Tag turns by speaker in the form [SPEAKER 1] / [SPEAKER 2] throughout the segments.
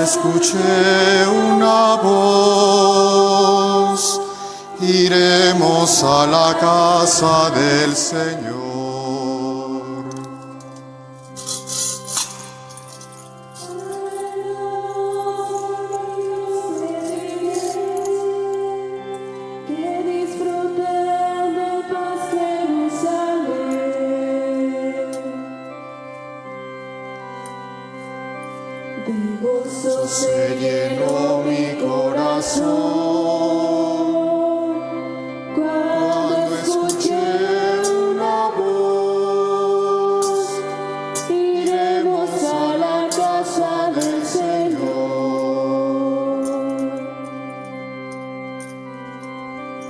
[SPEAKER 1] escuché una voz, iremos a la casa del Señor. Se llenó mi corazón cuando escuché una voz, iremos a la casa del Señor.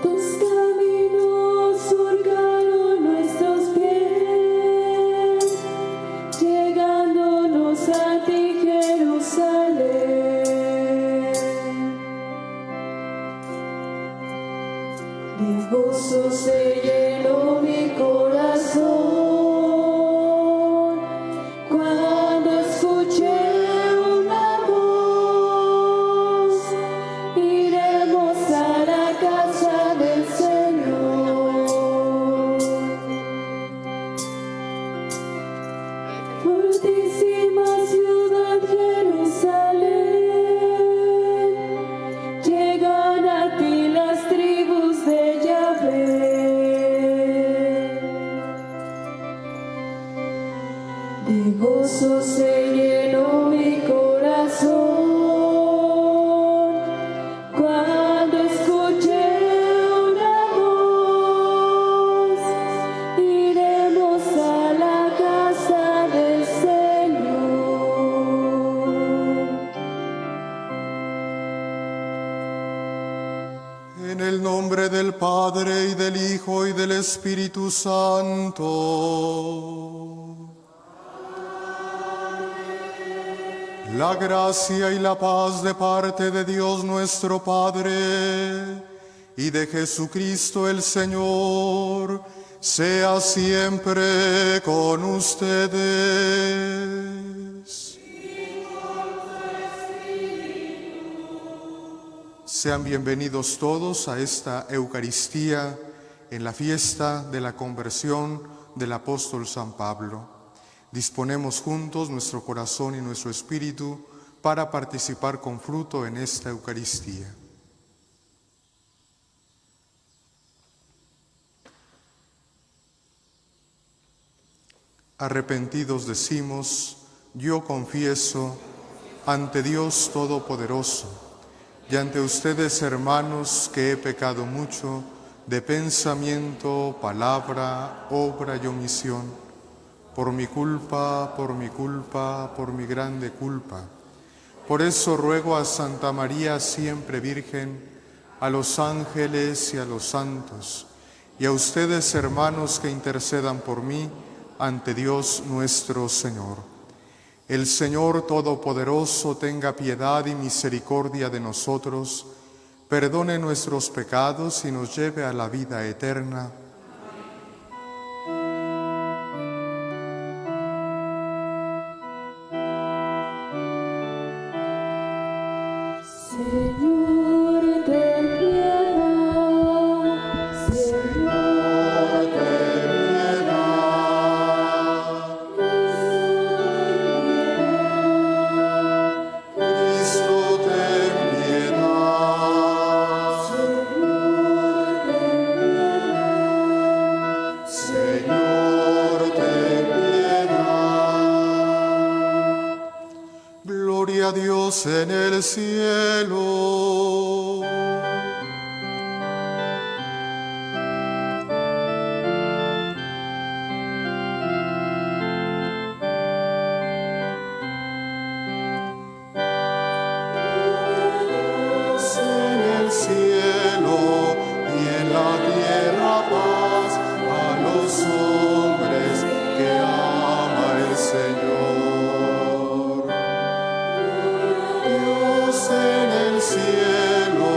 [SPEAKER 2] Tus caminos surcaron nuestros pies, llegándonos a ti, Jerusalén. De gozo se llenó mi corazón cuando escuché una voz, iremos a la casa del Señor. Fortísima ciudad Jerusalén, llegan a ti las tribus de Yahvé. De gozo se llenó mi corazón cuando escuché una voz, iremos a la casa del Señor.
[SPEAKER 1] En el nombre del Padre, y del Hijo, y del Espíritu Santo. La gracia y la paz de parte de Dios nuestro Padre y de Jesucristo el Señor sea siempre con ustedes. Sean bienvenidos todos a esta Eucaristía en la fiesta de la conversión del apóstol San Pablo. Disponemos juntos nuestro corazón y nuestro espíritu para participar con fruto en esta Eucaristía. Arrepentidos decimos, yo confieso ante Dios Todopoderoso y ante ustedes, hermanos, que he pecado mucho de pensamiento, palabra, obra y omisión, por mi culpa, por mi grande culpa. Por eso ruego a Santa María, siempre Virgen, a los ángeles y a los santos, y a ustedes, hermanos, que intercedan por mí ante Dios nuestro Señor. El Señor Todopoderoso tenga piedad y misericordia de nosotros, perdone nuestros pecados y nos lleve a la vida eterna.
[SPEAKER 2] Señor, ten piedad. Señor, ten piedad.
[SPEAKER 1] Cristo, ten piedad. Señor, ten piedad. Gloria a Dios en el cielo. En el cielo y en la tierra paz a los hombres que ama el Señor. Dios en el cielo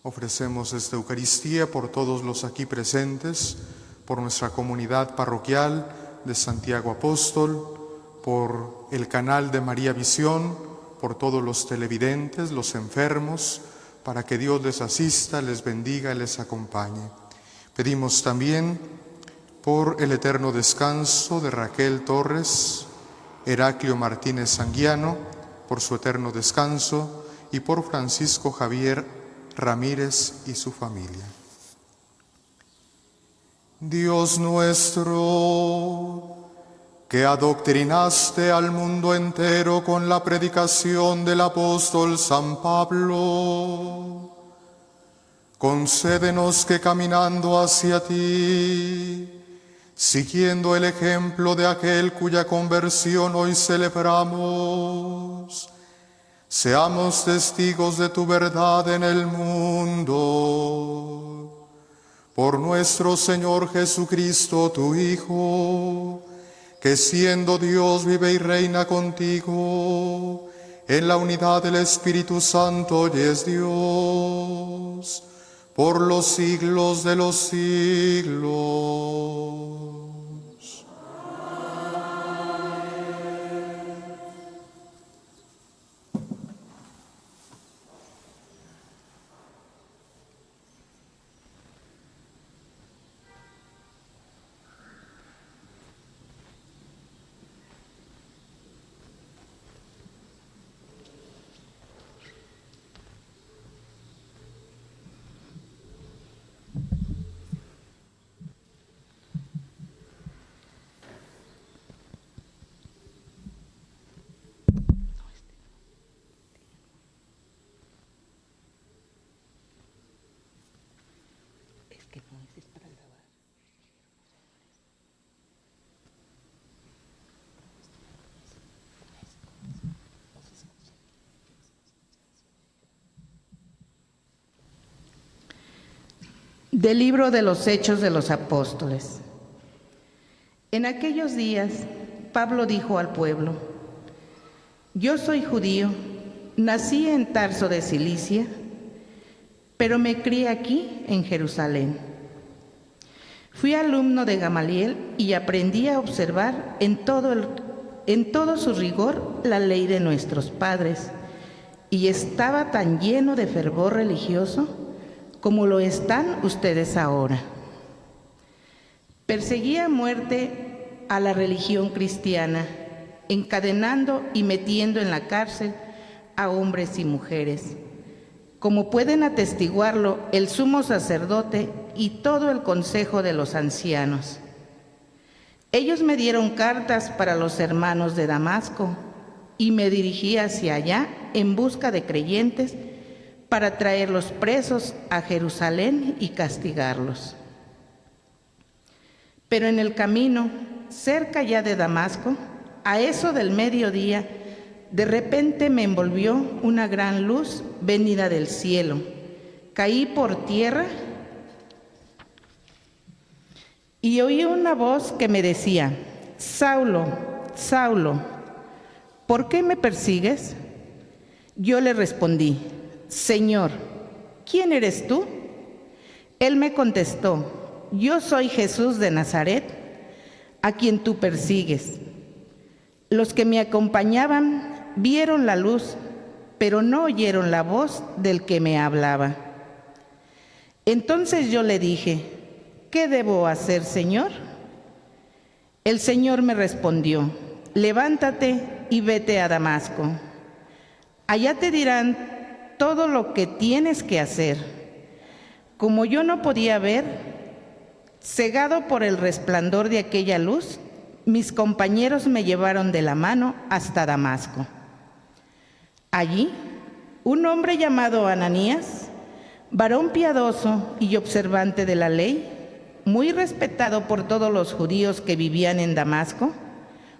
[SPEAKER 1] Ofrecemos esta Eucaristía por todos los aquí presentes, por nuestra comunidad parroquial de Santiago Apóstol, por el canal de María Visión, por todos los televidentes, los enfermos, para que Dios les asista, les bendiga y les acompañe. Pedimos también por el eterno descanso de Raquel Torres, Heraclio Martínez Anguiano, por su eterno descanso, y por Francisco Javier Ramírez y su familia. Dios nuestro, que adoctrinaste al mundo entero con la predicación del apóstol San Pablo, concédenos que caminando hacia ti, siguiendo el ejemplo de aquel cuya conversión hoy celebramos, seamos testigos de tu verdad en el mundo. Por nuestro Señor Jesucristo, tu Hijo, que siendo Dios vive y reina contigo, en la unidad del Espíritu Santo y es Dios, por los siglos de los siglos.
[SPEAKER 3] Del libro de los Hechos de los Apóstoles. En aquellos días, Pablo dijo al pueblo: Yo soy judío, nací en Tarso de Cilicia, pero me crié aquí en Jerusalén. Fui alumno de Gamaliel y aprendí a observar en todo su rigor la ley de nuestros padres, y estaba tan lleno de fervor religioso como lo están ustedes ahora. Perseguía a muerte a la religión cristiana, encadenando y metiendo en la cárcel a hombres y mujeres, como pueden atestiguarlo el sumo sacerdote y todo el consejo de los ancianos. Ellos me dieron cartas para los hermanos de Damasco, y me dirigí hacia allá en busca de creyentes para traerlos presos a Jerusalén y castigarlos. Pero en el camino, cerca ya de Damasco, a eso del mediodía, de repente me envolvió una gran luz venida del cielo. Caí por tierra y oí una voz que me decía: Saulo, Saulo, ¿por qué me persigues? Yo le respondí: Señor, ¿quién eres tú? Él me contestó: Yo soy Jesús de Nazaret, a quien tú persigues. Los que me acompañaban vieron la luz, pero no oyeron la voz del que me hablaba. Entonces yo le dije: ¿Qué debo hacer, Señor? El Señor me respondió: Levántate y vete a Damasco. Allá te dirán todo lo que tienes que hacer. Como yo no podía ver, cegado por el resplandor de aquella luz, mis compañeros me llevaron de la mano hasta Damasco. Allí, un hombre llamado Ananías, varón piadoso y observante de la ley, muy respetado por todos los judíos que vivían en Damasco,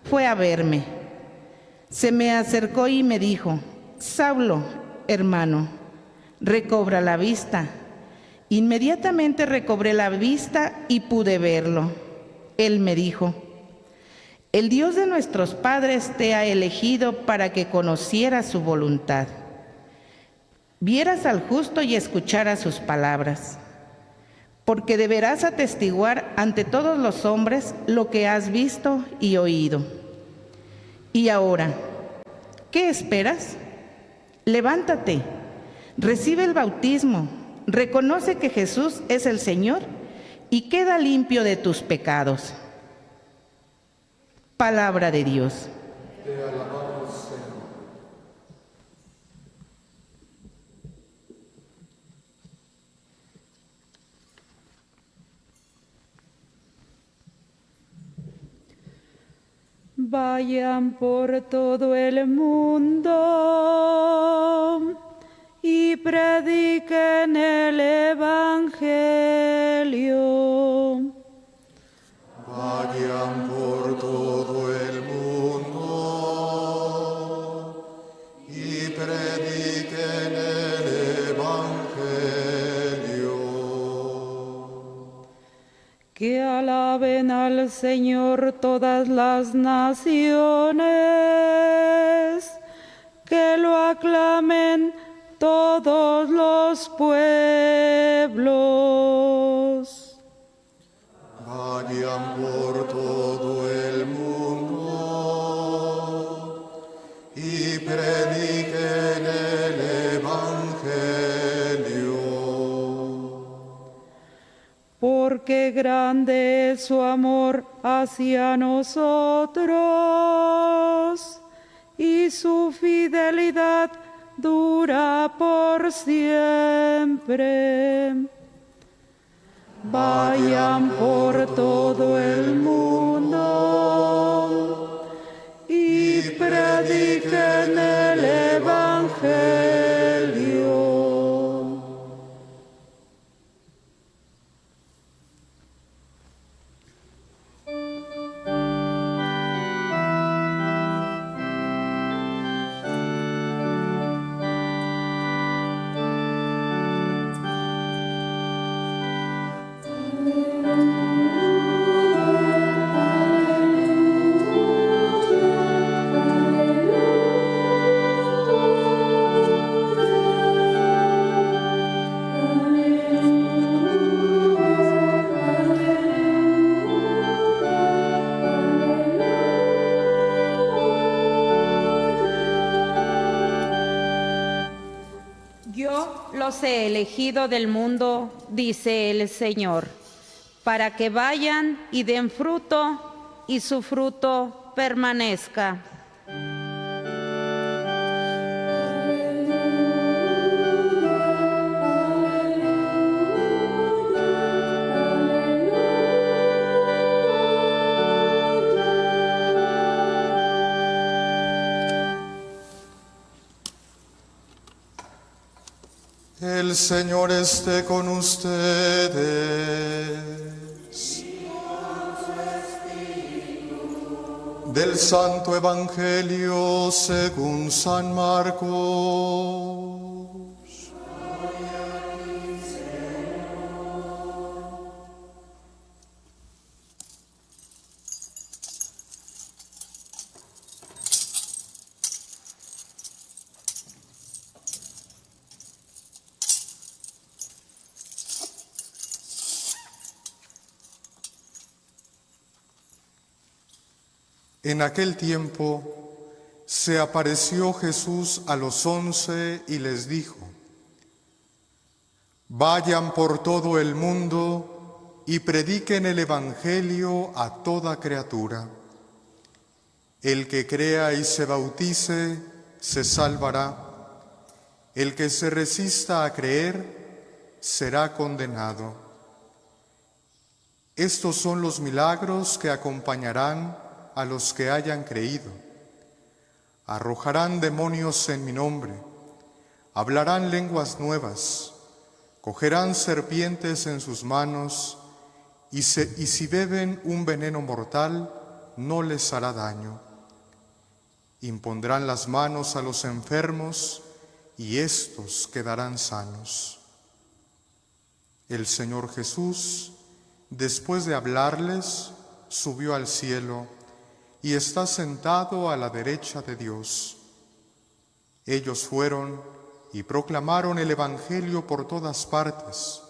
[SPEAKER 3] fue a verme. Se me acercó y me dijo: Saulo, hermano, recobra la vista. Inmediatamente recobré la vista y pude verlo. Él me dijo: El Dios de nuestros padres te ha elegido para que conocieras su voluntad. vieras al justo y escucharas sus palabras, porque deberás atestiguar ante todos los hombres lo que has visto y oído. Y ahora, ¿qué esperas? Levántate, recibe el bautismo, reconoce que Jesús es el Señor y queda limpio de tus pecados. Palabra de Dios.
[SPEAKER 1] Te alabamos, Señor.
[SPEAKER 2] Vayan por todo el mundo y prediquen el Evangelio.
[SPEAKER 1] Vayan por todo el mundo y prediquen el Evangelio.
[SPEAKER 2] Que alaben al Señor todas las naciones, que lo aclamen todos los pueblos.
[SPEAKER 1] Vayan por todo el mundo y prediquen el Evangelio.
[SPEAKER 2] Porque grande es su amor hacia nosotros y su fidelidad dura por siempre. Vayan por todo el mundo y prediquen el Evangelio.
[SPEAKER 4] Yo los he elegido del mundo, dice el Señor, para que vayan y den fruto y su fruto permanezca.
[SPEAKER 1] El Señor esté con ustedes. Del Santo Evangelio según San Marcos. En aquel tiempo se apareció Jesús a los 11 y les dijo: Vayan por todo el mundo y prediquen el Evangelio a toda criatura. El que crea y se bautice se salvará. El que se resista a creer será condenado. Estos son los milagros que acompañarán a los que hayan creído. Arrojarán demonios en mi nombre, hablarán lenguas nuevas, cogerán serpientes en sus manos, y si beben un veneno mortal, no les hará daño. Impondrán las manos a los enfermos, y éstos quedarán sanos. El Señor Jesús, después de hablarles, subió al cielo y está sentado a la derecha de Dios. Ellos fueron y proclamaron el Evangelio por todas partes.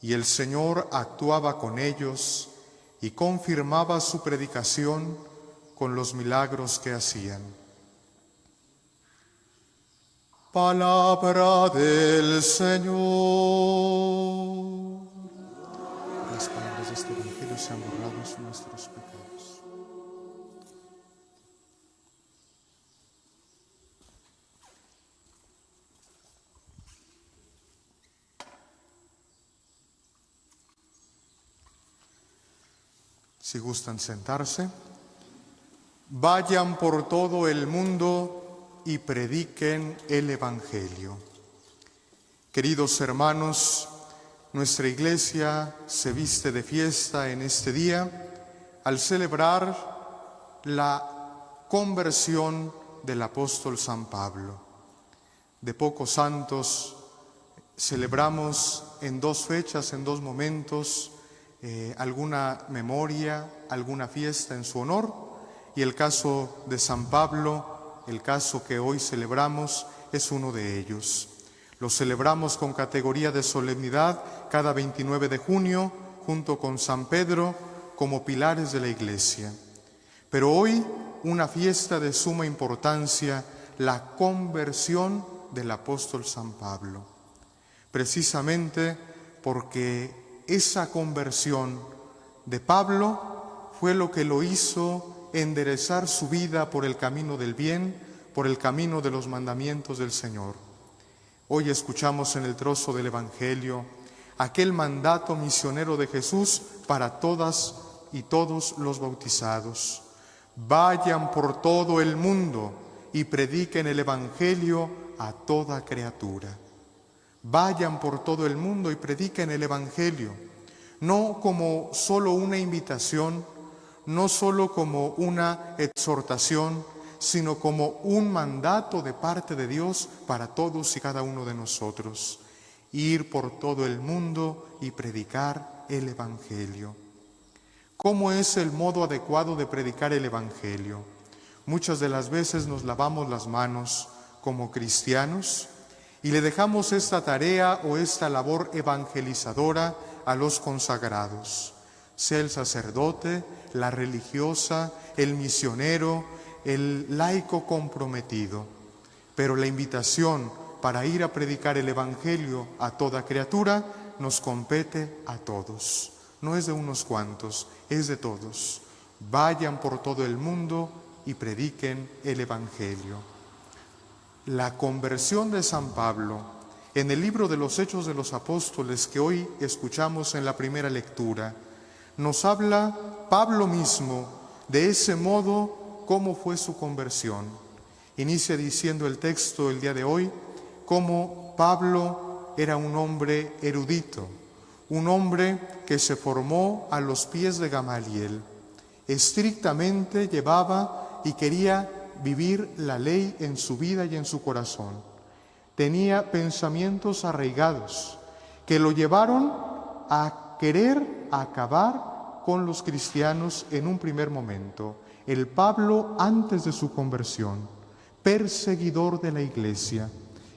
[SPEAKER 1] Y el Señor actuaba con ellos y confirmaba su predicación con los milagros que hacían. Palabra del Señor. Las palabras de este Evangelio sean borrados nuestros pecados. Si gustan sentarse, vayan por todo el mundo y prediquen el Evangelio. Queridos hermanos, nuestra Iglesia se viste de fiesta en este día al celebrar la conversión del apóstol San Pablo. De pocos santos celebramos en dos fechas, en dos momentos, alguna memoria, alguna fiesta en su honor, y el caso de San Pablo, el caso que hoy celebramos, es uno de ellos. Lo celebramos con categoría de solemnidad cada 29 de junio, junto con San Pedro, como pilares de la Iglesia. Pero hoy, una fiesta de suma importancia, la conversión del apóstol San Pablo. Precisamente porque esa conversión de Pablo fue lo que lo hizo enderezar su vida por el camino del bien, por el camino de los mandamientos del Señor. Hoy escuchamos en el trozo del Evangelio aquel mandato misionero de Jesús para todas y todos los bautizados. Vayan por todo el mundo y prediquen el Evangelio a toda criatura. Vayan por todo el mundo y prediquen el Evangelio, no como solo una invitación, no solo como una exhortación, sino como un mandato de parte de Dios para todos y cada uno de nosotros. Ir por todo el mundo y predicar el Evangelio. ¿Cómo es el modo adecuado de predicar el Evangelio? Muchas de las veces nos lavamos las manos como cristianos y le dejamos esta tarea o esta labor evangelizadora a los consagrados, sea el sacerdote, la religiosa, el misionero, el laico comprometido. Pero la invitación para ir a predicar el Evangelio a toda criatura nos compete a todos. No es de unos cuantos, es de todos. Vayan por todo el mundo y prediquen el Evangelio. La conversión de San Pablo en el libro de los Hechos de los Apóstoles que hoy escuchamos en la primera lectura, nos habla Pablo mismo de ese modo cómo fue su conversión. Inicia diciendo el texto el día de hoy cómo Pablo era un hombre erudito, un hombre que se formó a los pies de Gamaliel. Estrictamente llevaba y quería vivir la ley en su vida y en su corazón. Tenía pensamientos arraigados que lo llevaron a querer acabar con los cristianos en un primer momento. El Pablo antes de su conversión, perseguidor de la Iglesia,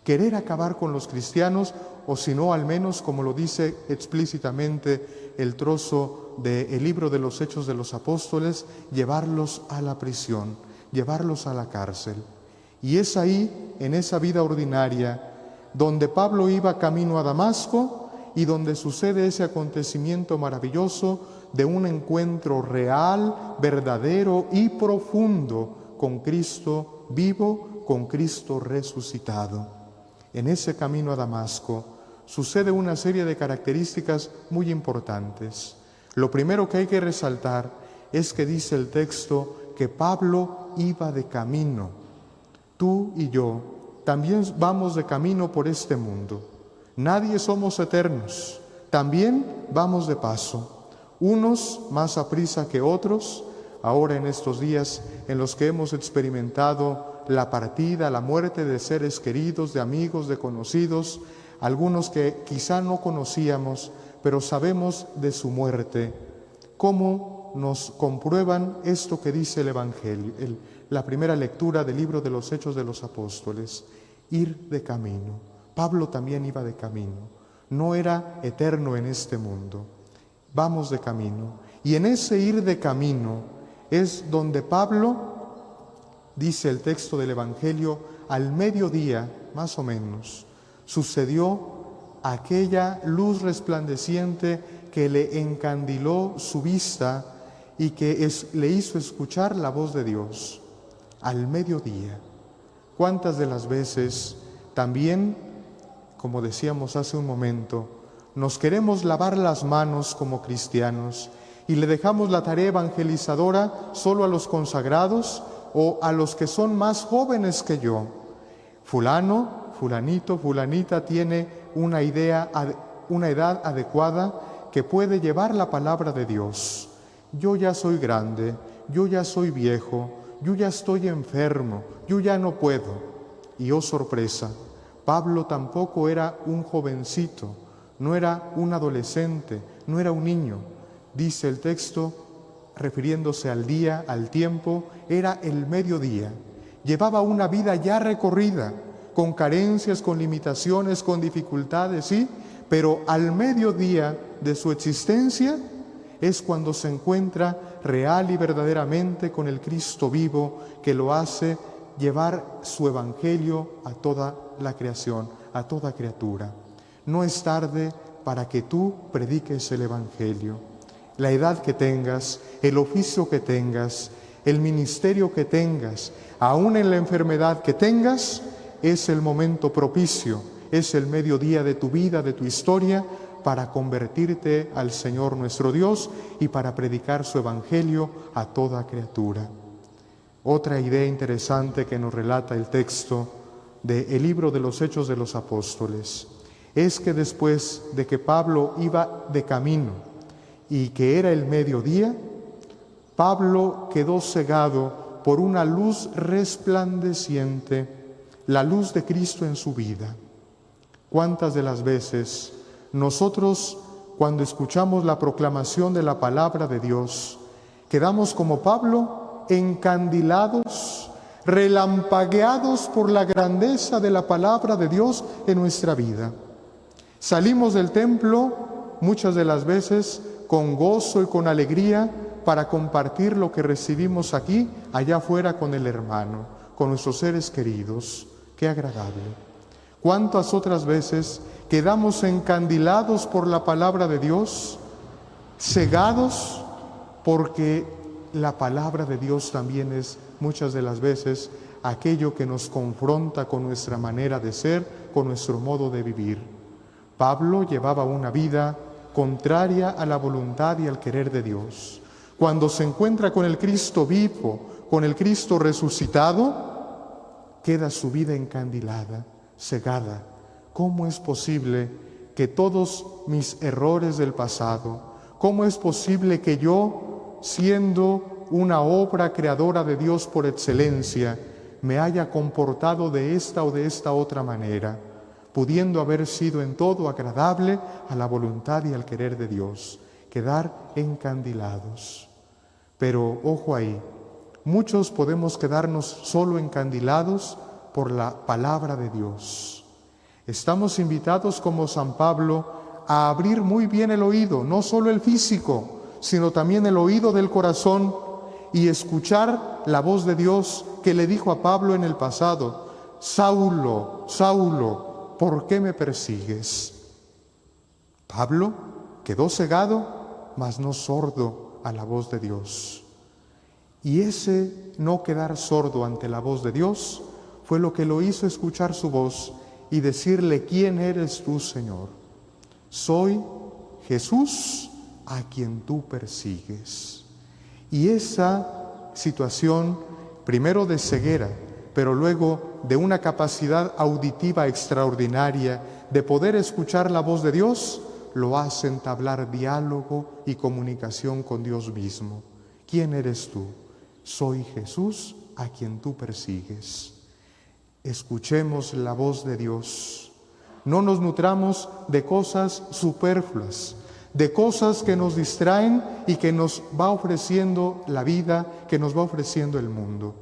[SPEAKER 1] querer acabar con los cristianos, o si no, al menos, como lo dice explícitamente el trozo del libro de los Hechos de los Apóstoles, llevarlos a la prisión, llevarlos a la cárcel. Y es ahí, en esa vida ordinaria, donde Pablo iba camino a Damasco y donde sucede ese acontecimiento maravilloso de un encuentro real, verdadero y profundo con Cristo vivo, con Cristo resucitado. En ese camino a Damasco sucede una serie de características muy importantes. Lo primero que hay que resaltar es que dice el texto que Pablo iba de camino. Tú y yo también vamos de camino por este mundo. Nadie somos eternos, también vamos de paso. Unos más aprisa que otros, ahora en estos días en los que hemos experimentado la partida, la muerte de seres queridos, de amigos, de conocidos, algunos que quizá no conocíamos, pero sabemos de su muerte. ¿Cómo nos comprueban esto que dice el Evangelio, la primera lectura del libro de los Hechos de los Apóstoles? ir de camino. Pablo también iba de camino. No era eterno en este mundo. Vamos de camino. Y en ese ir de camino es donde Pablo, dice el texto del Evangelio, al mediodía, más o menos, sucedió aquella luz resplandeciente que le encandiló su vista y que le hizo escuchar la voz de Dios. Al mediodía. ¿Cuántas de las veces también, como decíamos hace un momento, nos queremos lavar las manos como cristianos y le dejamos la tarea evangelizadora solo a los consagrados o a los que son más jóvenes que yo? Fulano, fulanito, fulanita tiene una edad adecuada que puede llevar la palabra de Dios. Yo ya soy grande, yo ya soy viejo, yo ya estoy enfermo, yo ya no puedo. Y oh sorpresa, Pablo tampoco era un jovencito, no era un adolescente, no era un niño. Dice el texto, refiriéndose al día, al tiempo, era el mediodía. Llevaba una vida ya recorrida, con carencias, con limitaciones, con dificultades, sí, pero al mediodía de su existencia es cuando se encuentra real y verdaderamente con el Cristo vivo que lo hace llevar su evangelio a toda la creación, a toda criatura. No es tarde para que tú prediques el evangelio. La edad que tengas, el oficio que tengas, el ministerio que tengas, aún en la enfermedad que tengas, es el momento propicio, es el mediodía de tu vida, de tu historia, para convertirte al Señor nuestro Dios y para predicar su evangelio a toda criatura. Otra idea interesante que nos relata el texto del libro de los Hechos de los Apóstoles es que después de que Pablo iba de camino y que era el mediodía, Pablo quedó cegado por una luz resplandeciente, la luz de Cristo en su vida. ¿Cuántas de las veces nosotros, cuando escuchamos la proclamación de la palabra de Dios, quedamos como Pablo, encandilados, relampagueados por la grandeza de la palabra de Dios en nuestra vida? Salimos del templo muchas de las veces con gozo y con alegría para compartir lo que recibimos aquí, allá afuera con el hermano, con nuestros seres queridos. ¡Qué agradable! ¿Cuántas otras veces quedamos encandilados por la palabra de Dios, cegados porque la palabra de Dios también es muchas de las veces aquello que nos confronta con nuestra manera de ser, con nuestro modo de vivir? Pablo llevaba una vida contraria a la voluntad y al querer de Dios. Cuando se encuentra con el Cristo vivo, con el Cristo resucitado, queda su vida encandilada, cegada. ¿Cómo es posible que todos mis errores del pasado, cómo es posible que yo, siendo una obra creadora de Dios por excelencia, me haya comportado de esta o de esta otra manera, pudiendo haber sido en todo agradable a la voluntad y al querer de Dios? Quedar encandilados. Pero ojo ahí, muchos podemos quedarnos solo encandilados por la palabra de Dios. Estamos invitados como San Pablo a abrir muy bien el oído, no solo el físico, sino también el oído del corazón, y escuchar la voz de Dios que le dijo a Pablo en el pasado: Saulo, Saulo, ¿por qué me persigues? Pablo quedó cegado, mas no sordo a la voz de Dios. Y ese no quedar sordo ante la voz de Dios fue lo que lo hizo escuchar su voz y decirle: ¿quién eres tú, Señor? Soy Jesús a quien tú persigues. Y esa situación, primero de ceguera, pero luego de una capacidad auditiva extraordinaria de poder escuchar la voz de Dios, lo hace entablar diálogo y comunicación con Dios mismo. ¿Quién eres tú? Soy Jesús a quien tú persigues. Escuchemos la voz de Dios. No nos nutramos de cosas superfluas, de cosas que nos distraen y que nos va ofreciendo la vida, que nos va ofreciendo el mundo.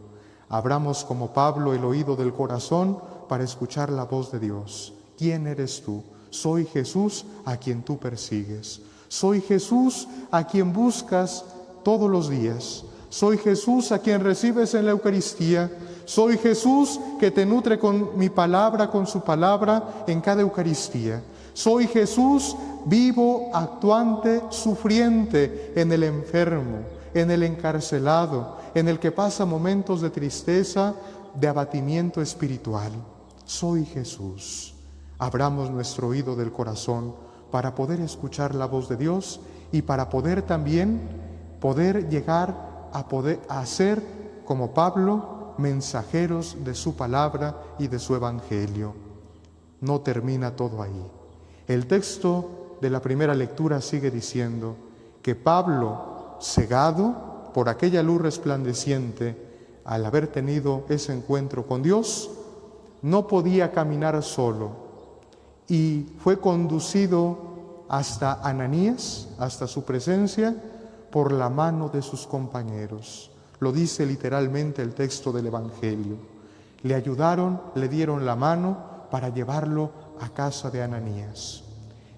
[SPEAKER 1] Abramos como Pablo el oído del corazón para escuchar la voz de Dios. ¿Quién eres tú? Soy Jesús a quien tú persigues. Soy Jesús a quien buscas todos los días. Soy Jesús a quien recibes en la Eucaristía. Soy Jesús que te nutre con mi palabra, con su palabra en cada Eucaristía. Soy Jesús vivo, actuante, sufriente en el enfermo, en el encarcelado, en el que pasa momentos de tristeza, de abatimiento espiritual. Soy Jesús. Abramos nuestro oído del corazón para poder escuchar la voz de Dios y para poder también llegar a ser, como Pablo, mensajeros de su palabra y de su evangelio. No termina todo ahí. El texto de la primera lectura sigue diciendo que Pablo, cegado por aquella luz resplandeciente, al haber tenido ese encuentro con Dios, no podía caminar solo y fue conducido hasta Ananías, hasta su presencia, por la mano de sus compañeros. Lo dice literalmente el texto del Evangelio. Le ayudaron, le dieron la mano para llevarlo a casa de Ananías.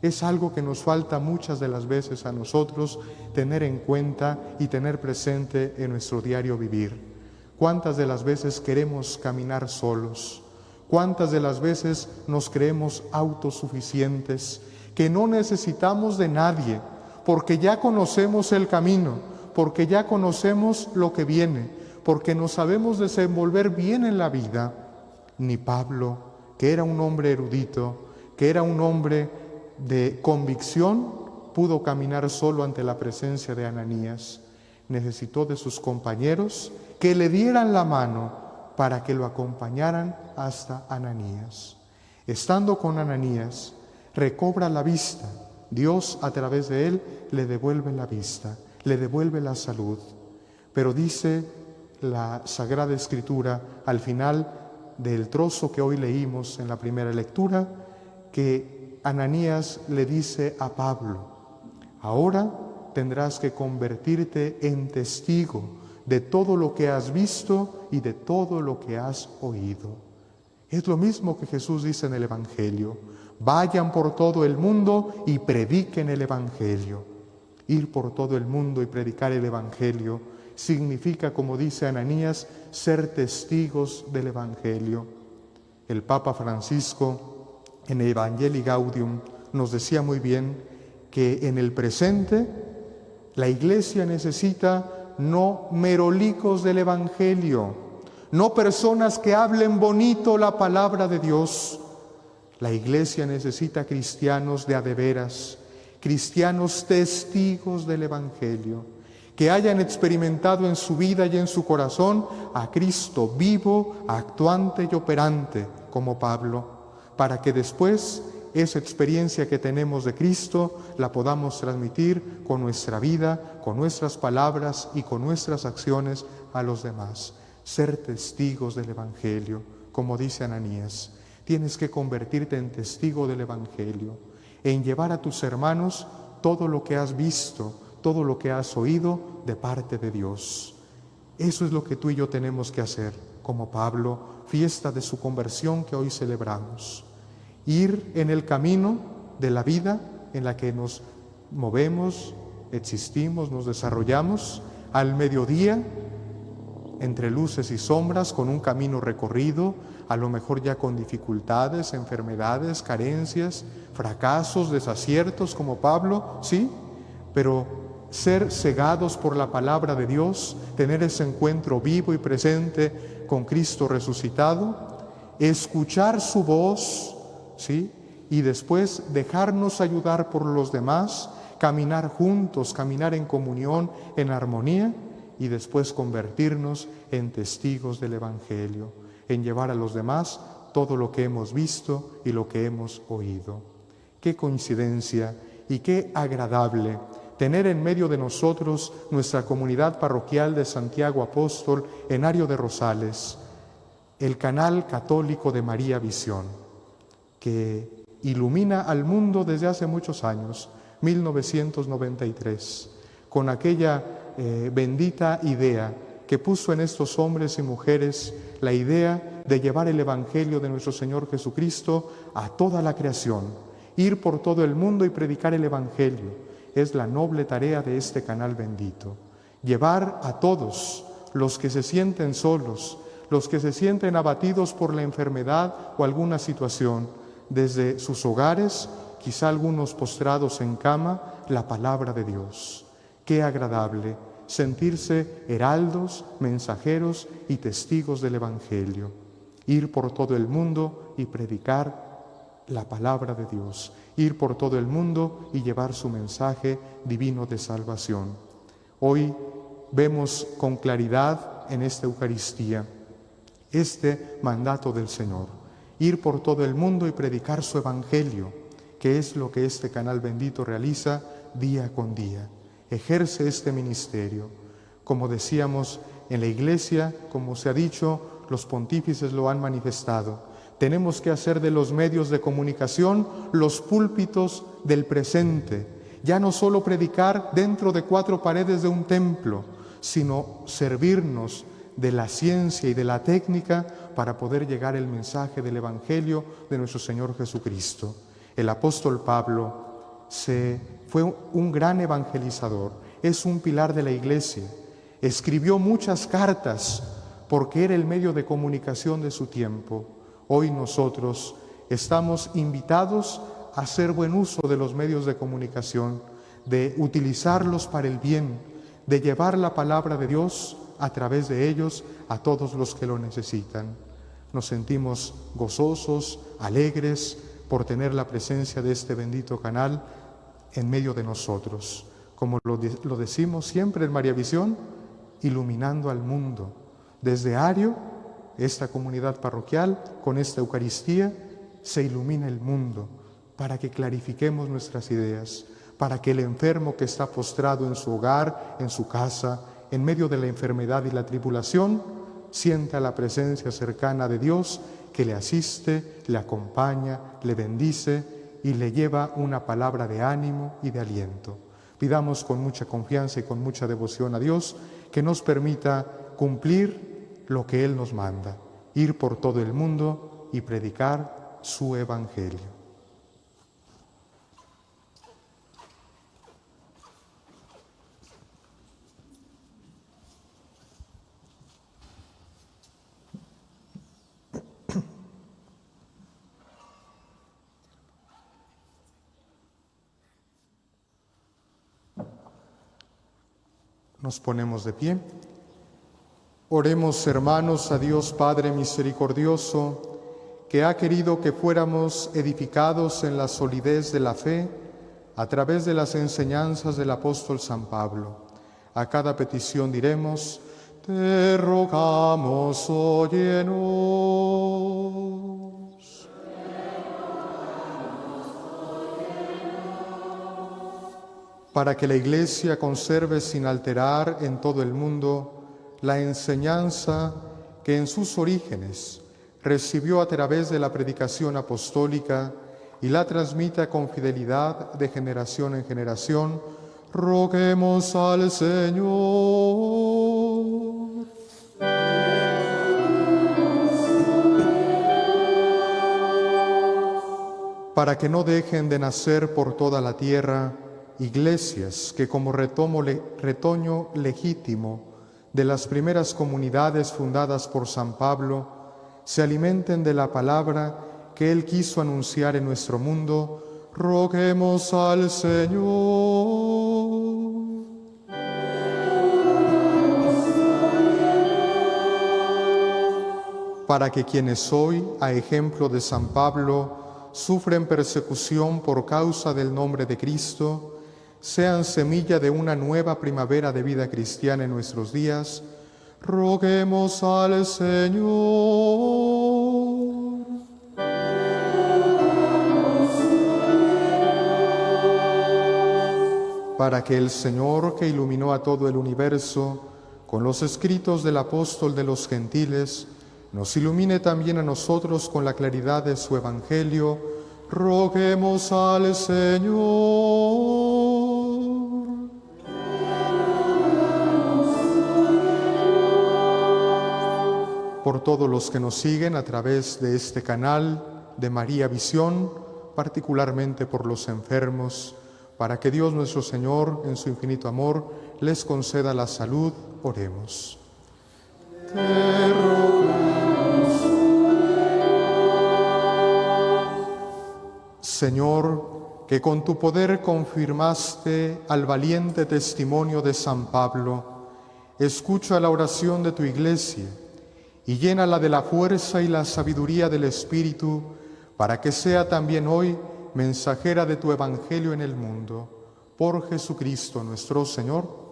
[SPEAKER 1] Es algo que nos falta muchas de las veces a nosotros tener en cuenta y tener presente en nuestro diario vivir. ¿Cuántas de las veces queremos caminar solos? ¿Cuántas de las veces nos creemos autosuficientes, que no necesitamos de nadie, porque ya conocemos el camino, porque ya conocemos lo que viene, porque nos sabemos desenvolver bien en la vida? Ni Pablo, que era un hombre erudito, que era un hombre de convicción, pudo caminar solo ante la presencia de Ananías. Necesitó de sus compañeros que le dieran la mano para que lo acompañaran hasta Ananías. Estando con Ananías, recobra la vista. Dios, a través de él, le devuelve la vista, le devuelve la salud. Pero dice la Sagrada Escritura, al final del trozo que hoy leímos en la primera lectura, que Ananías le dice a Pablo: ahora tendrás que convertirte en testigo de todo lo que has visto y de todo lo que has oído. Es lo mismo que Jesús dice en el Evangelio: vayan por todo el mundo y prediquen el Evangelio. Ir por todo el mundo y predicar el Evangelio significa, como dice Ananías, ser testigos del Evangelio. El Papa Francisco, en Evangelii Gaudium, nos decía muy bien que en el presente la Iglesia necesita no merolicos del Evangelio, no personas que hablen bonito la palabra de Dios. La Iglesia necesita cristianos de a de veras, cristianos testigos del Evangelio, que hayan experimentado en su vida y en su corazón a Cristo vivo, actuante y operante, como Pablo, para que después esa experiencia que tenemos de Cristo la podamos transmitir con nuestra vida, con nuestras palabras y con nuestras acciones a los demás. Ser testigos del Evangelio, como dice Ananías. Tienes que convertirte en testigo del Evangelio, en llevar a tus hermanos todo lo que has visto, todo lo que has oído de parte de Dios. Eso es lo que tú y yo tenemos que hacer, como Pablo, fiesta de su conversión que hoy celebramos. Ir en el camino de la vida en la que nos movemos, existimos, nos desarrollamos, al mediodía, entre luces y sombras, con un camino recorrido, a lo mejor ya con dificultades, enfermedades, carencias, fracasos, desaciertos, como Pablo, sí, pero ser cegados por la palabra de Dios, tener ese encuentro vivo y presente con Cristo resucitado, escuchar su voz, ¿sí? Y después dejarnos ayudar por los demás, caminar juntos, caminar en comunión, en armonía, y después convertirnos en testigos del Evangelio, en llevar a los demás todo lo que hemos visto y lo que hemos oído. Qué coincidencia y qué agradable tener en medio de nosotros nuestra comunidad parroquial de Santiago Apóstol en Ario de Rosales, el canal católico de María Visión, que ilumina al mundo desde hace muchos años, 1993, con aquella bendita idea que puso en estos hombres y mujeres la idea de llevar el Evangelio de nuestro Señor Jesucristo a toda la creación. Ir por todo el mundo y predicar el Evangelio es la noble tarea de este canal bendito. Llevar a todos los que se sienten solos, los que se sienten abatidos por la enfermedad o alguna situación, desde sus hogares, quizá algunos postrados en cama, la palabra de Dios. Qué agradable sentirse heraldos, mensajeros y testigos del Evangelio. Ir por todo el mundo y predicar la palabra de Dios. Ir por todo el mundo y llevar su mensaje divino de salvación. Hoy vemos con claridad en esta Eucaristía este mandato del Señor. Ir por todo el mundo y predicar su Evangelio, que es lo que este canal bendito realiza día con día. Ejerce este ministerio. Como decíamos en la Iglesia, como se ha dicho, los pontífices lo han manifestado. Tenemos que hacer de los medios de comunicación los púlpitos del presente. Ya no solo predicar dentro de 4 paredes de un templo, sino servirnos de la ciencia y de la técnica para poder llegar el mensaje del Evangelio de nuestro Señor Jesucristo. El apóstol Pablo fue un gran evangelizador, es un pilar de la Iglesia. Escribió muchas cartas porque era el medio de comunicación de su tiempo. Hoy nosotros estamos invitados a hacer buen uso de los medios de comunicación, de utilizarlos para el bien, de llevar la palabra de Dios a través de ellos a todos los que lo necesitan. Nos sentimos gozosos, alegres por tener la presencia de este bendito canal en medio de nosotros. Como lo decimos siempre en María Visión, iluminando al mundo. Desde Ario, esta comunidad parroquial, con esta Eucaristía, se ilumina el mundo para que clarifiquemos nuestras ideas, para que el enfermo que está postrado en su hogar, en su casa, en medio de la enfermedad y la tribulación, sienta la presencia cercana de Dios que le asiste, le acompaña, le bendice y le lleva una palabra de ánimo y de aliento. Pidamos con mucha confianza y con mucha devoción a Dios que nos permita cumplir lo que Él nos manda, ir por todo el mundo y predicar su Evangelio. Nos ponemos de pie. Oremos, hermanos, a Dios Padre misericordioso, que ha querido que fuéramos edificados en la solidez de la fe a través de las enseñanzas del apóstol San Pablo. A cada petición diremos: te rogamos, óyenos. Para que la Iglesia conserve sin alterar en todo el mundo la enseñanza que en sus orígenes recibió a través de la predicación apostólica y la transmita con fidelidad de generación en generación, roguemos al Señor. Para que no dejen de nacer por toda la tierra iglesias que como retoño legítimo de las primeras comunidades fundadas por San Pablo se alimenten de la palabra que Él quiso anunciar en nuestro mundo, roguemos al Señor. Para que quienes hoy, a ejemplo de San Pablo, sufren persecución por causa del nombre de Cristo, sean semilla de una nueva primavera de vida cristiana en nuestros días, roguemos al Señor. Para que el Señor, que iluminó a todo el universo con los escritos del apóstol de los gentiles, nos ilumine también a nosotros con la claridad de su Evangelio, roguemos al Señor. por todos los que nos siguen a través de este canal de María Visión, particularmente por los enfermos, para que Dios nuestro Señor, en su infinito amor, les conceda la salud. Oremos. Señor, que con tu poder confirmaste al valiente testimonio de San Pablo, escucha la oración de tu Iglesia y llénala de la fuerza y la sabiduría del Espíritu, para que sea también hoy mensajera de tu Evangelio en el mundo. Por Jesucristo nuestro Señor.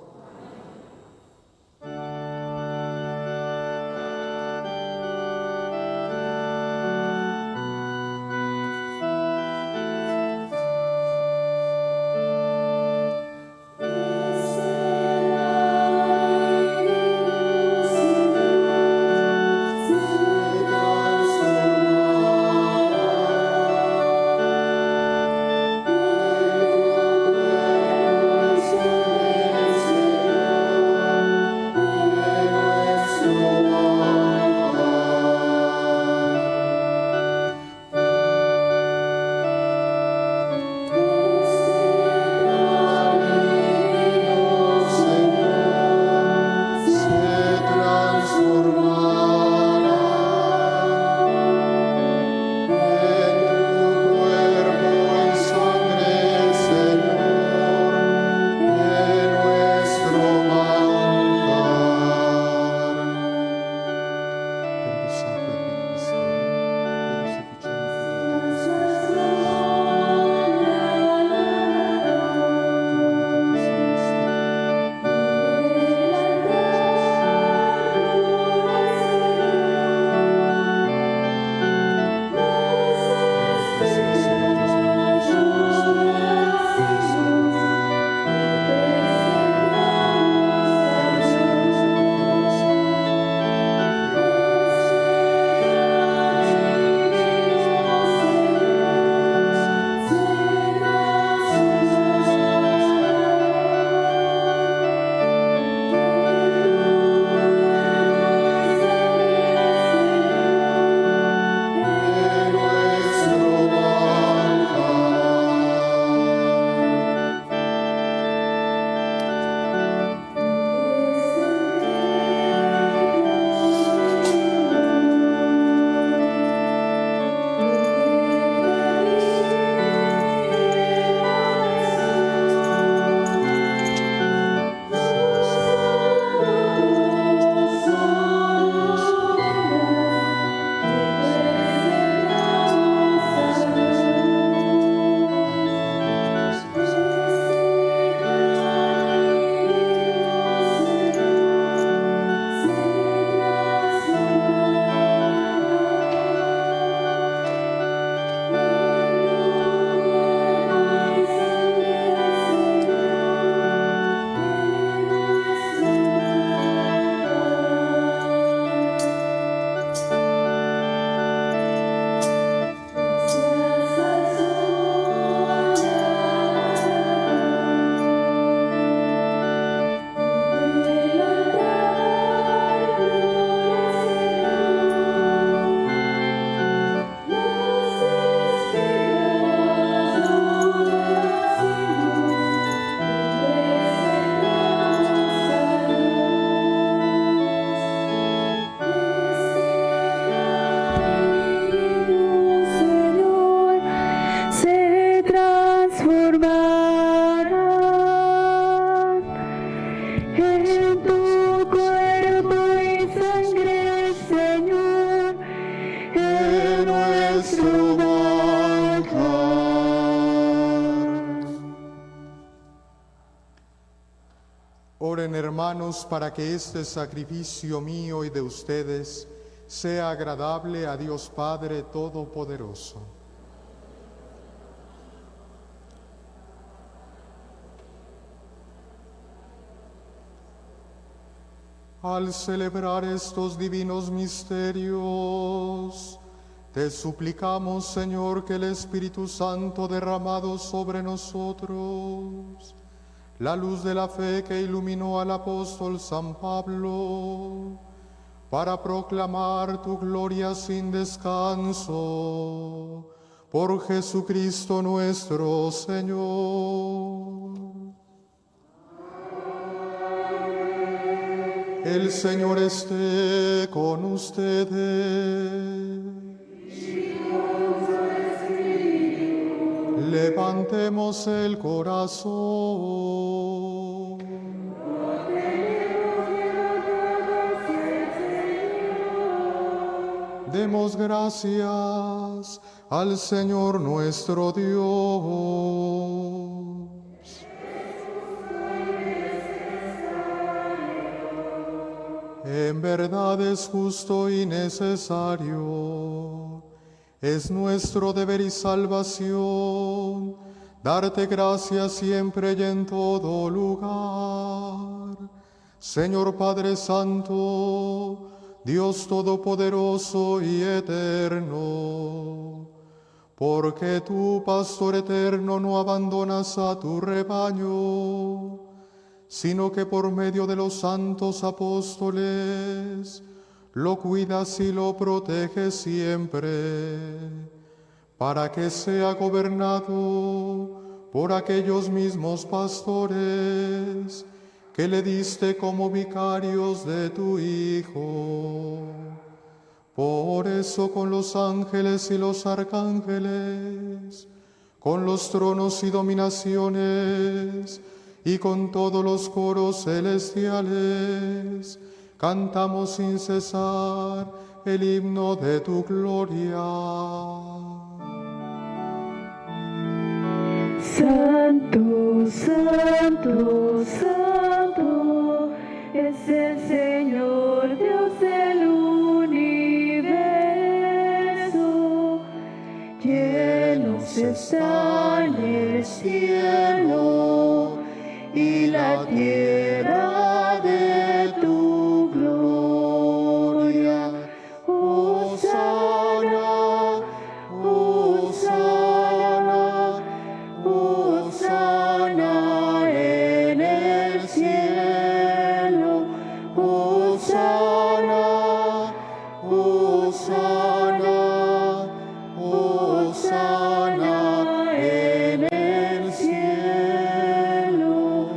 [SPEAKER 1] Oren, hermanos, para que este sacrificio mío y de ustedes sea agradable a Dios Padre Todopoderoso. Al celebrar estos divinos misterios, te suplicamos, Señor, que el Espíritu Santo derramado sobre nosotros, la luz de la fe que iluminó al apóstol San Pablo, para proclamar tu gloria sin descanso. Por Jesucristo nuestro Señor. El Señor esté con ustedes. Levantemos el corazón. Demos gracias al Señor nuestro Dios. En verdad es justo y necesario, es nuestro deber y salvación, darte gracias siempre y en todo lugar. Señor Padre Santo, Dios Todopoderoso y Eterno, porque tú, Pastor eterno, no abandonas a tu rebaño, sino que por medio de los santos apóstoles lo cuidas y lo proteges siempre, para que sea gobernado por aquellos mismos pastores que le diste como vicarios de tu Hijo. Por eso con los ángeles y los arcángeles, con los tronos y dominaciones, y con todos los coros celestiales, cantamos sin cesar el himno de tu gloria.
[SPEAKER 2] Santo, santo, santo, es el Señor Dios del universo. Llenos están el cielo y la tierra de tu gloria. Hosana, Hosana, Hosana en el cielo. Hosana, Hosana, Hosana en el cielo.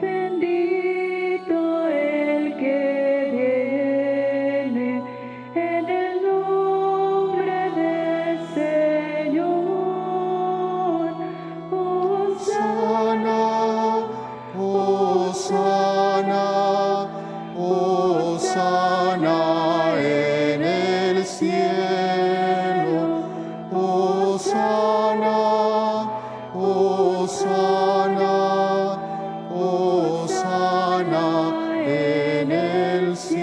[SPEAKER 2] Bendito el que viene en el nombre del Señor. Hosana,
[SPEAKER 1] Hosana, Hosana en el cielo. Hosana, Hosana, Hosana en el cielo.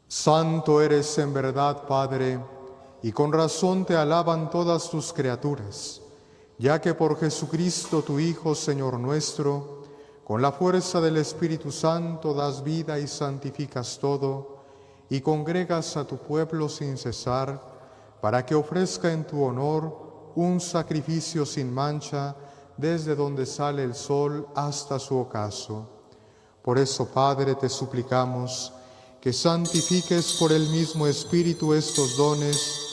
[SPEAKER 1] Santo eres en verdad, Padre, y con razón te alaban todas tus criaturas, ya que por Jesucristo tu Hijo, Señor nuestro, con la fuerza del Espíritu Santo das vida y santificas todo, y congregas a tu pueblo sin cesar, para que ofrezca en tu honor un sacrificio sin mancha desde donde sale el sol hasta su ocaso. Por eso, Padre, te suplicamos que santifiques por el mismo Espíritu estos dones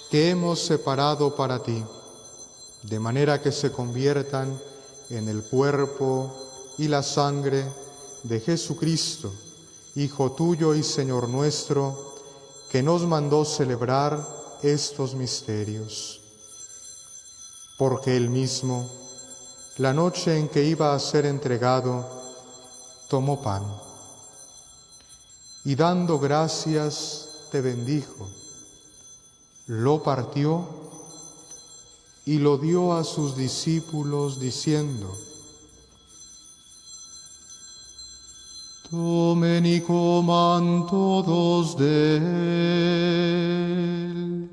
[SPEAKER 1] que hemos separado para ti, de manera que se conviertan en el cuerpo y la sangre de Jesucristo, Hijo tuyo y Señor nuestro, que nos mandó celebrar estos misterios. Porque él mismo, la noche en que iba a ser entregado, tomó pan y dando gracias te bendijo, lo partió y lo dio a sus discípulos diciendo: Tomen y coman todos de él,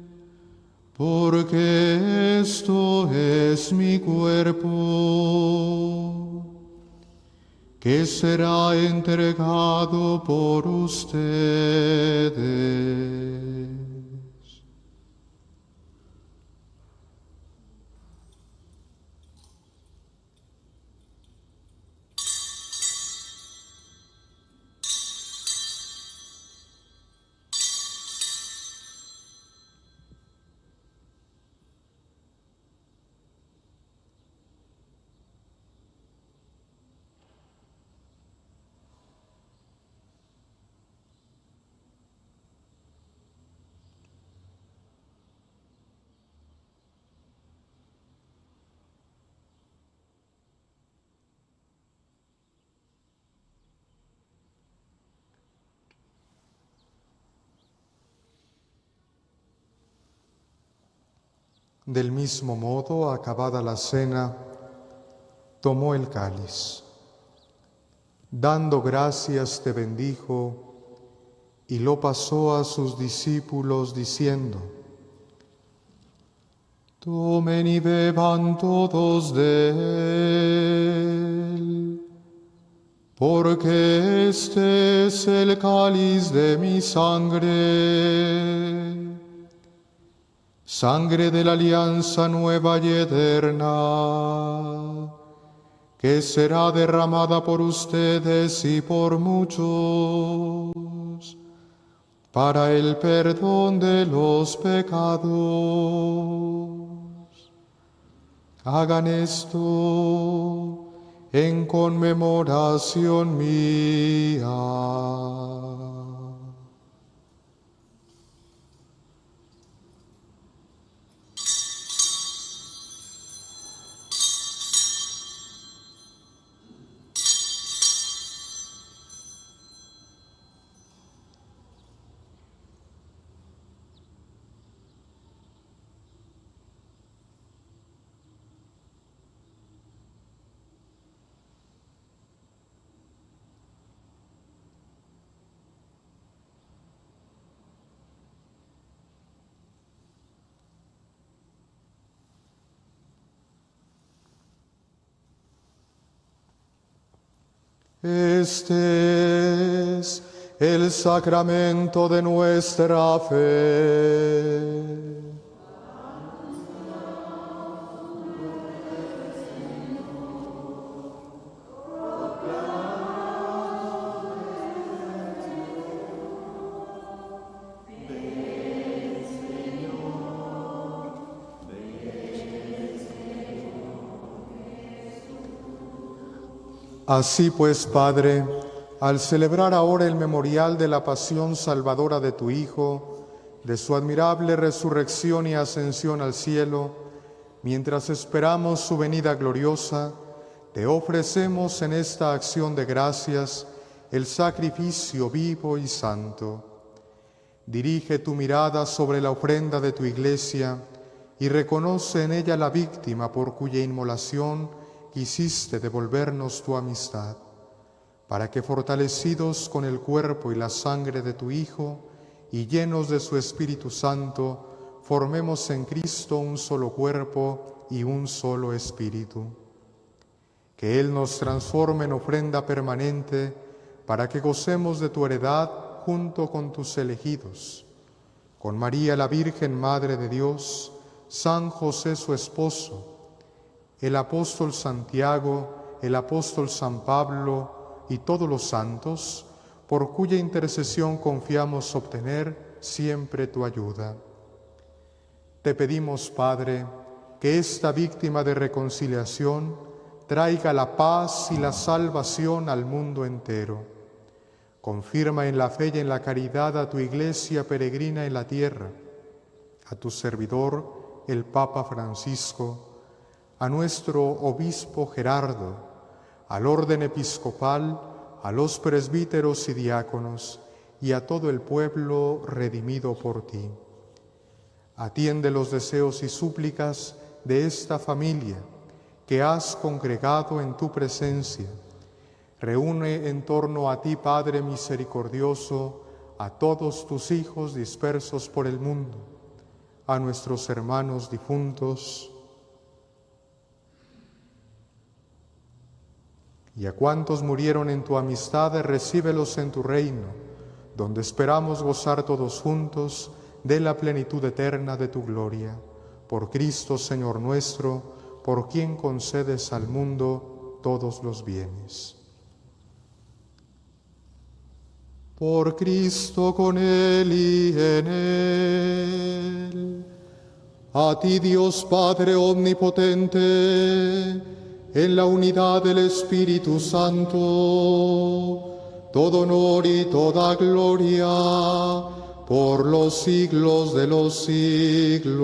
[SPEAKER 1] porque esto es mi cuerpo, que será entregado por ustedes. Del mismo modo, acabada la cena, tomó el cáliz. Dando gracias, te bendijo y lo pasó a sus discípulos diciendo: Tomen y beban todos de él, porque este es el cáliz de mi sangre, sangre de la alianza nueva y eterna, que será derramada por ustedes y por muchos para el perdón de los pecados. Hagan esto en conmemoración mía. Este es el sacramento de nuestra fe. Así pues, Padre, al celebrar ahora el memorial de la pasión salvadora de tu Hijo, de su admirable resurrección y ascensión al cielo, mientras esperamos su venida gloriosa, te ofrecemos en esta acción de gracias el sacrificio vivo y santo. Dirige tu mirada sobre la ofrenda de tu Iglesia y reconoce en ella la víctima por cuya inmolación quisiste devolvernos tu amistad, para que fortalecidos con el cuerpo y la sangre de tu Hijo y llenos de su Espíritu Santo, formemos en Cristo un solo cuerpo y un solo espíritu. Que Él nos transforme en ofrenda permanente, para que gocemos de tu heredad junto con tus elegidos, con María la Virgen Madre de Dios, San José su esposo, el apóstol Santiago, el apóstol San Pablo y todos los santos, por cuya intercesión confiamos obtener siempre tu ayuda. Te pedimos, Padre, que esta víctima de reconciliación traiga la paz y la salvación al mundo entero. Confirma en la fe y en la caridad a tu Iglesia peregrina en la tierra, a tu servidor, el Papa Francisco, a nuestro obispo Gerardo, al orden episcopal, a los presbíteros y diáconos, y a todo el pueblo redimido por ti. Atiende los deseos y súplicas de esta familia que has congregado en tu presencia. Reúne en torno a ti, Padre misericordioso, a todos tus hijos dispersos por el mundo, a nuestros hermanos difuntos, y a cuantos murieron en tu amistad, recíbelos en tu reino, donde esperamos gozar todos juntos de la plenitud eterna de tu gloria. Por Cristo, Señor nuestro, por quien concedes al mundo todos los bienes. Por Cristo, con Él y en Él, a ti, Dios Padre omnipotente, en la unidad del Espíritu Santo, todo honor y toda gloria por los siglos de los siglos.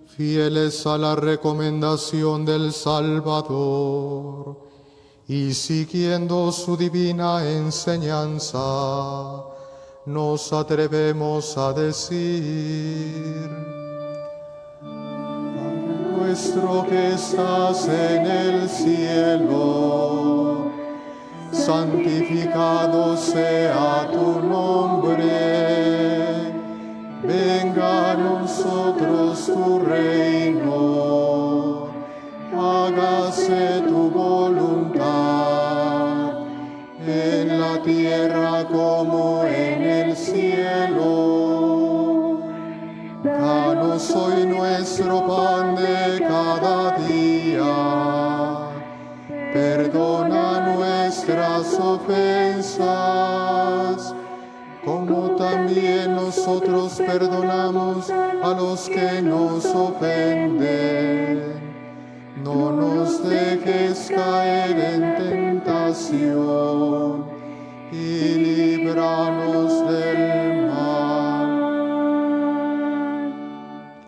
[SPEAKER 1] Fieles a la recomendación del Salvador y siguiendo su divina enseñanza, nos atrevemos a decir: Padre nuestro que estás en el cielo, santificado sea tu nombre. Venga a nosotros tu reino, hágase tu voluntad, en la tierra como en el cielo. Danos hoy nuestro pan de cada día, perdona nuestras ofensas, como también nosotros perdonamos a los que nos ofenden. No nos dejes caer en tentación y líbranos del mal.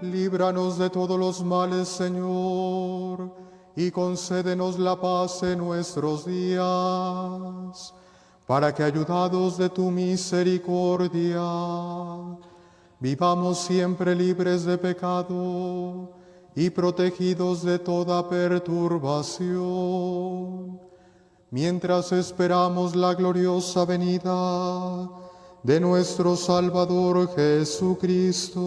[SPEAKER 1] Líbranos de todos los males, Señor, y concédenos la paz en nuestros días, para que, ayudados de tu misericordia, vivamos siempre libres de pecado y protegidos de toda perturbación, mientras esperamos la gloriosa venida de nuestro Salvador Jesucristo.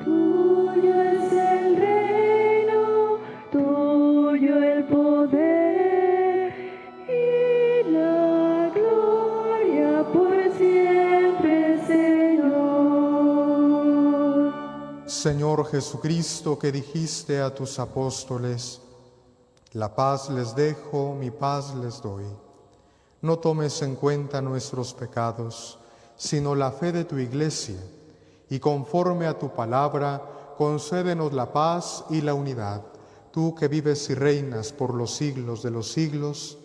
[SPEAKER 2] Tuyo es el reino, tuyo el poder y la gloria por siempre, Señor.
[SPEAKER 1] Señor Jesucristo, que dijiste a tus apóstoles: la paz les dejo, mi paz les doy. No tomes en cuenta nuestros pecados, sino la fe de tu Iglesia, y conforme a tu palabra, concédenos la paz y la unidad. Tú que vives y reinas por los siglos de los siglos,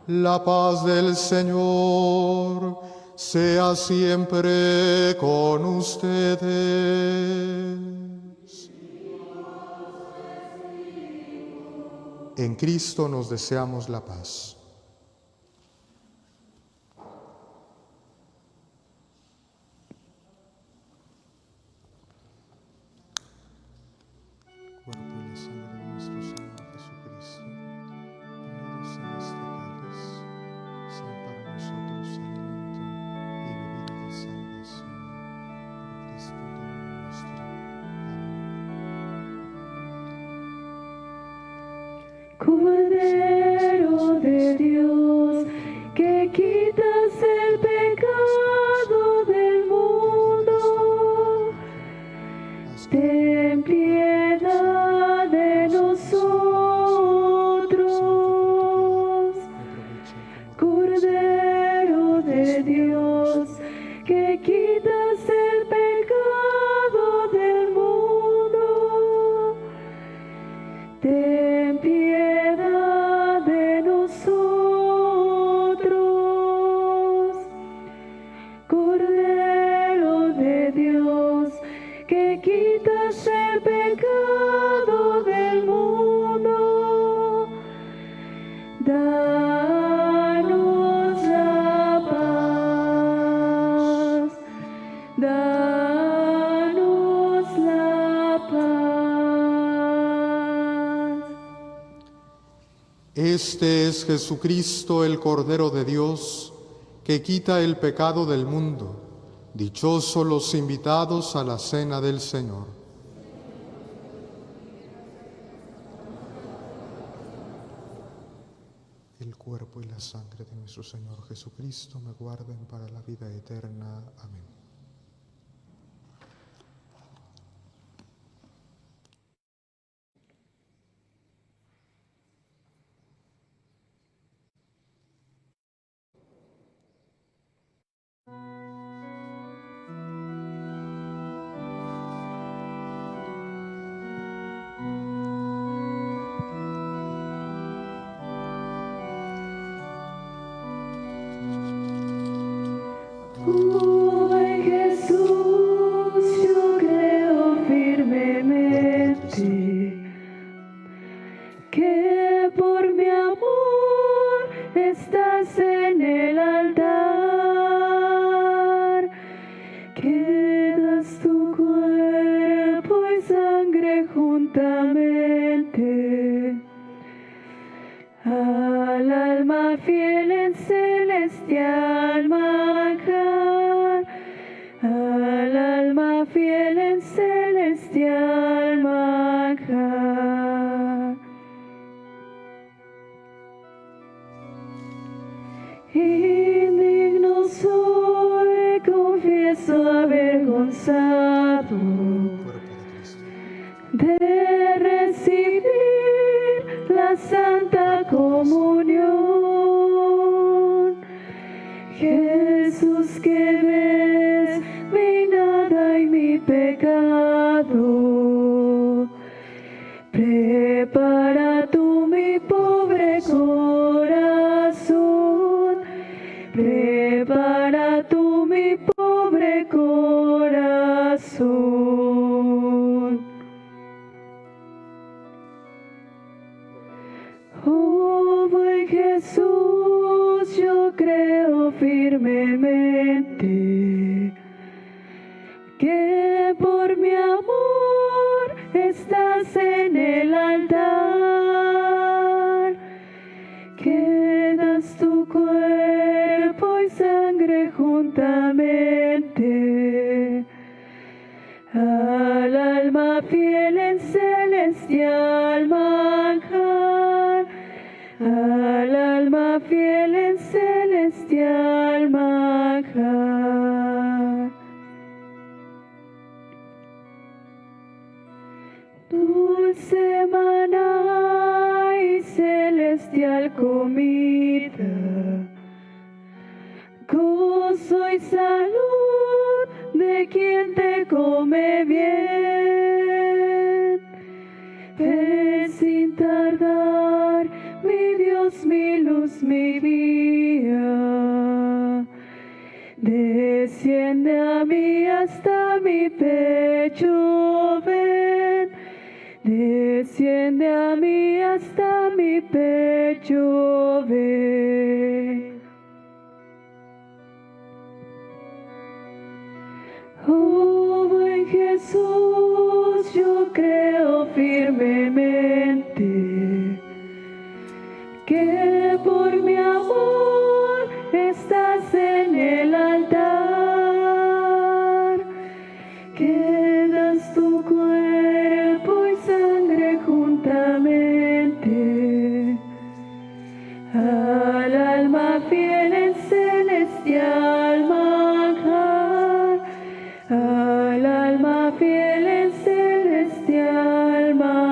[SPEAKER 1] la paz del Señor sea siempre con ustedes. En Cristo nos deseamos la paz. Cuerpo y la sangre de nuestro Señor Jesucristo, unidos en este cáliz, sean para nosotros alimento y bebida de salvación. Por Cristo Señor nuestro. Amén.
[SPEAKER 2] Cordero de Dios, que quitas el pecado del mundo, ten piedad de nosotros. Cordero de Dios, que quitas el pecado del mundo, ten piedad de nosotros. Cordero de Dios, que quitas el pecado del mundo, danos la paz, danos la paz.
[SPEAKER 1] Este es Jesucristo, el Cordero de Dios, que quita el pecado del mundo. Dichosos los invitados a la cena del Señor. El cuerpo y la sangre de nuestro Señor Jesucristo me guarden para la vida eterna. Amén.
[SPEAKER 2] Hoy juntamente. Al alma fiel en celestial manjar, al alma fiel en celestial manjar. Indigno soy, confieso avergonzado de recibir la Santa Comunión. Jesús, que ves mi nada y mi pecado, prepara tú mi pobre corazón, prepara tú mi pobre corazón. Oh buen Jesús, yo creo firmemente que por mi amor estás en el altar, que das tu cuerpo y sangre juntamente al alma fiel en celestial manjar, al alma fiel en celestial manjar. Dulce maná y celestial comida, gozo y salud de quien te come bien. Ven sin tardar, mi Dios, mi luz, mi guía. Desciende a mí hasta mi pecho, ven. Desciende a mí hasta mi pecho, ven. Oh buen Jesús, yo creo firmemente que por mi amor estás en el altar, que das tu cuerpo y sangre juntamente al alma fiel en celestial manjar, al alma fiel en celestial manjar.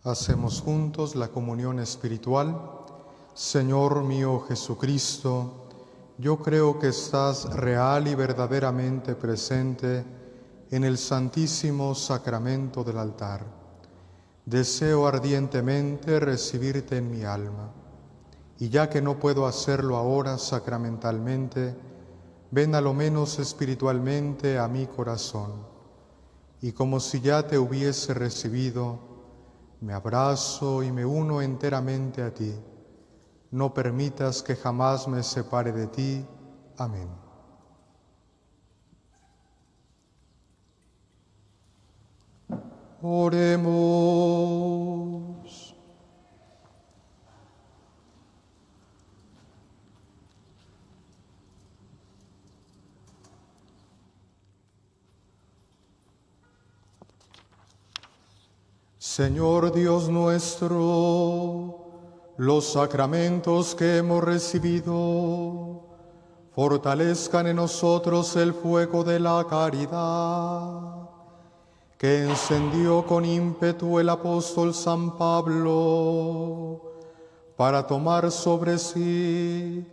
[SPEAKER 1] Hacemos juntos la comunión espiritual. Señor mío Jesucristo, yo creo que estás real y verdaderamente presente en el Santísimo Sacramento del altar. Deseo ardientemente recibirte en mi alma, y ya que no puedo hacerlo ahora sacramentalmente, ven a lo menos espiritualmente a mi corazón, y como si ya te hubiese recibido, me abrazo y me uno enteramente a ti. No permitas que jamás me separe de ti. Amén. Oremos. Señor Dios nuestro, los sacramentos que hemos recibido fortalezcan en nosotros el fuego de la caridad que encendió con ímpetu el apóstol San Pablo para tomar sobre sí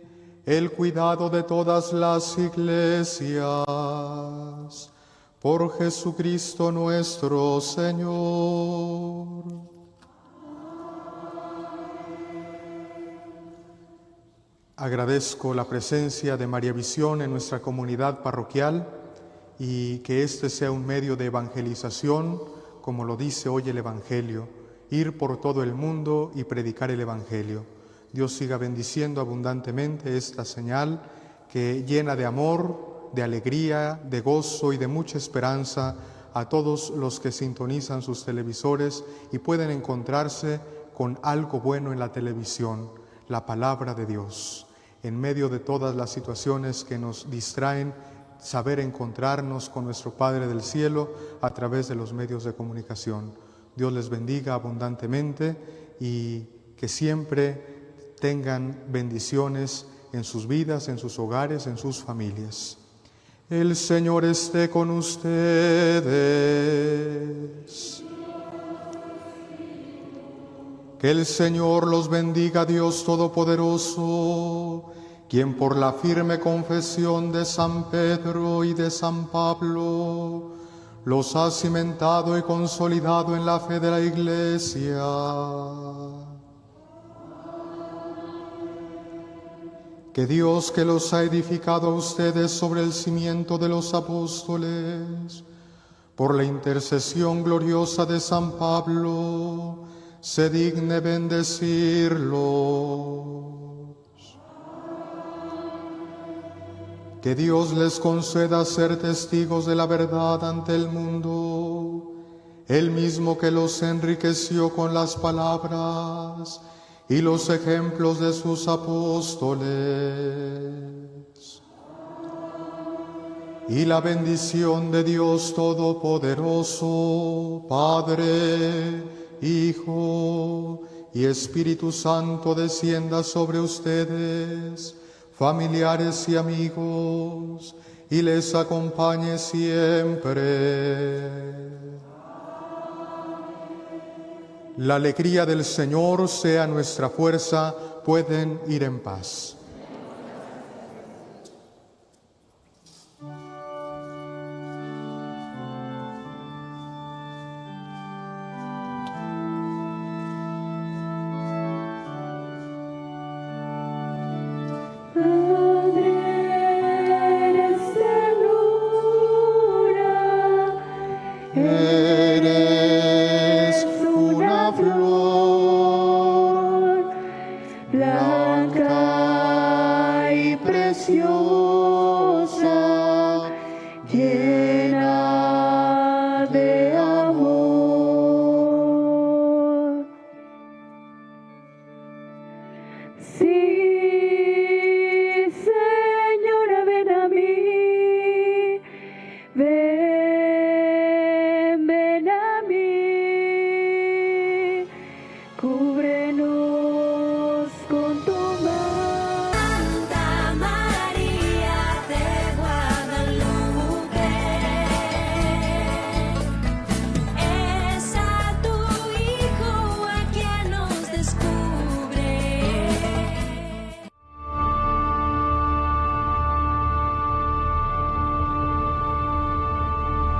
[SPEAKER 1] el cuidado de todas las iglesias. Por Jesucristo nuestro Señor. Agradezco la presencia de María Visión en nuestra comunidad parroquial y que este sea un medio de evangelización, como lo dice hoy el Evangelio, ir por todo el mundo y predicar el Evangelio. Dios siga bendiciendo abundantemente esta señal que llena de amor, de alegría, de gozo y de mucha esperanza a todos los que sintonizan sus televisores y pueden encontrarse con algo bueno en la televisión, la palabra de Dios. En medio de todas las situaciones que nos distraen, saber encontrarnos con nuestro Padre del Cielo a través de los medios de comunicación. Dios les bendiga abundantemente y que siempre tengan bendiciones en sus vidas, en sus hogares, en sus familias. El Señor esté con ustedes. Que el Señor los bendiga, Dios Todopoderoso, quien por la firme confesión de San Pedro y de San Pablo los ha cimentado y consolidado en la fe de la Iglesia. Que Dios, que los ha edificado a ustedes sobre el cimiento de los apóstoles, por la intercesión gloriosa de San Pablo, se digne bendecirlos. Que Dios les conceda ser testigos de la verdad ante el mundo, Él mismo que los enriqueció con las palabras y los ejemplos de sus apóstoles. Y la bendición de Dios Todopoderoso, Padre, Hijo y Espíritu Santo descienda sobre ustedes, familiares y amigos, y les acompañe siempre. La alegría del Señor sea nuestra fuerza. Pueden ir en paz. Eres una flor blanca y preciosa, llena de amor. Sí, Señora, ven a mí, ven a mí, cúbrenos con tu